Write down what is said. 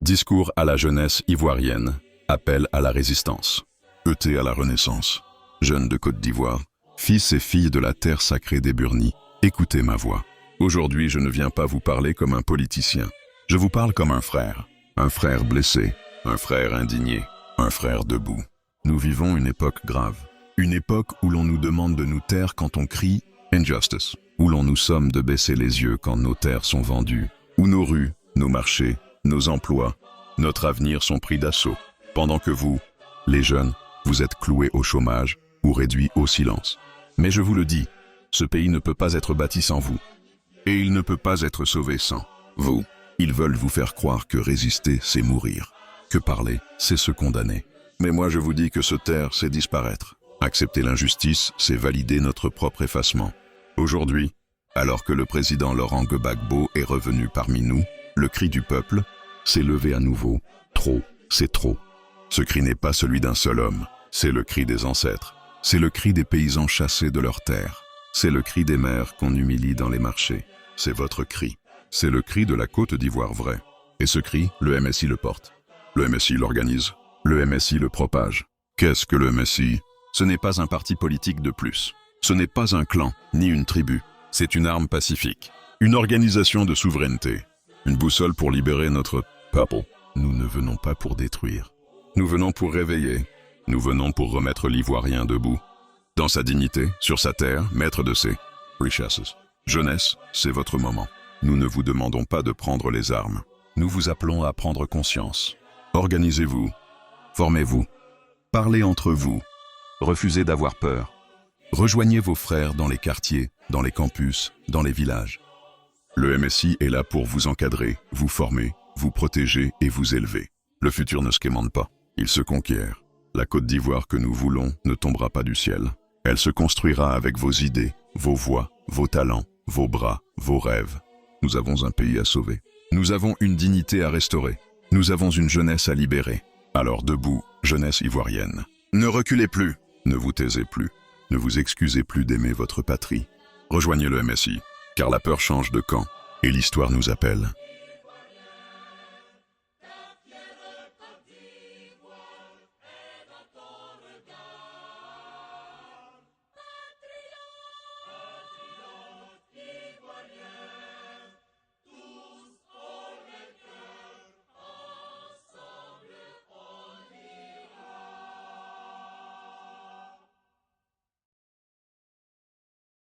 Discours à la jeunesse ivoirienne, appel à la résistance. ET à la Renaissance. Jeunes de Côte d'Ivoire, fils et filles de la terre sacrée des Burnis, écoutez ma voix. Aujourd'hui, je ne viens pas vous parler comme un politicien. Je vous parle comme un frère blessé, un frère indigné, un frère debout. Nous vivons une époque grave. Une époque où l'on nous demande de nous taire quand on crie « Injustice », où l'on nous somme de baisser les yeux quand nos terres sont vendues, où nos rues, nos marchés, nos emplois, notre avenir sont pris d'assaut, pendant que vous, les jeunes, vous êtes cloués au chômage ou réduits au silence. Mais je vous le dis, ce pays ne peut pas être bâti sans vous. Et il ne peut pas être sauvé sans vous. Ils veulent vous faire croire que résister, c'est mourir. Que parler, c'est se condamner. Mais moi je vous dis que se taire, c'est disparaître. Accepter l'injustice, c'est valider notre propre effacement. Aujourd'hui, alors que le président Laurent Gbagbo est revenu parmi nous, le cri du peuple s'est levé à nouveau. Trop, c'est trop. Ce cri n'est pas celui d'un seul homme, c'est le cri des ancêtres. C'est le cri des paysans chassés de leurs terres. C'est le cri des mères qu'on humilie dans les marchés. C'est votre cri. C'est le cri de la Côte d'Ivoire vraie. Et ce cri, le MSI le porte. Le MSI l'organise. Le MSI le propage. Qu'est-ce que le MSI? Ce n'est pas un parti politique de plus. Ce n'est pas un clan, ni une tribu. C'est une arme pacifique. Une organisation de souveraineté. Une boussole pour libérer notre peuple. Nous ne venons pas pour détruire. Nous venons pour réveiller. Nous venons pour remettre l'Ivoirien debout. Dans sa dignité, sur sa terre, maître de ses richesses. Jeunesse, c'est votre moment. Nous ne vous demandons pas de prendre les armes. Nous vous appelons à prendre conscience. Organisez-vous. Formez-vous. Parlez entre vous. Refusez d'avoir peur. Rejoignez vos frères dans les quartiers, dans les campus, dans les villages. Le MSI est là pour vous encadrer, vous former, vous protéger et vous élever. Le futur ne se quémande pas, il se conquiert. La Côte d'Ivoire que nous voulons ne tombera pas du ciel. Elle se construira avec vos idées, vos voix, vos talents, vos bras, vos rêves. Nous avons un pays à sauver. Nous avons une dignité à restaurer. Nous avons une jeunesse à libérer. Alors debout, jeunesse ivoirienne. Ne reculez plus, ne vous taisez plus, ne vous excusez plus d'aimer votre patrie. Rejoignez le MSI, car la peur change de camp, et l'histoire nous appelle.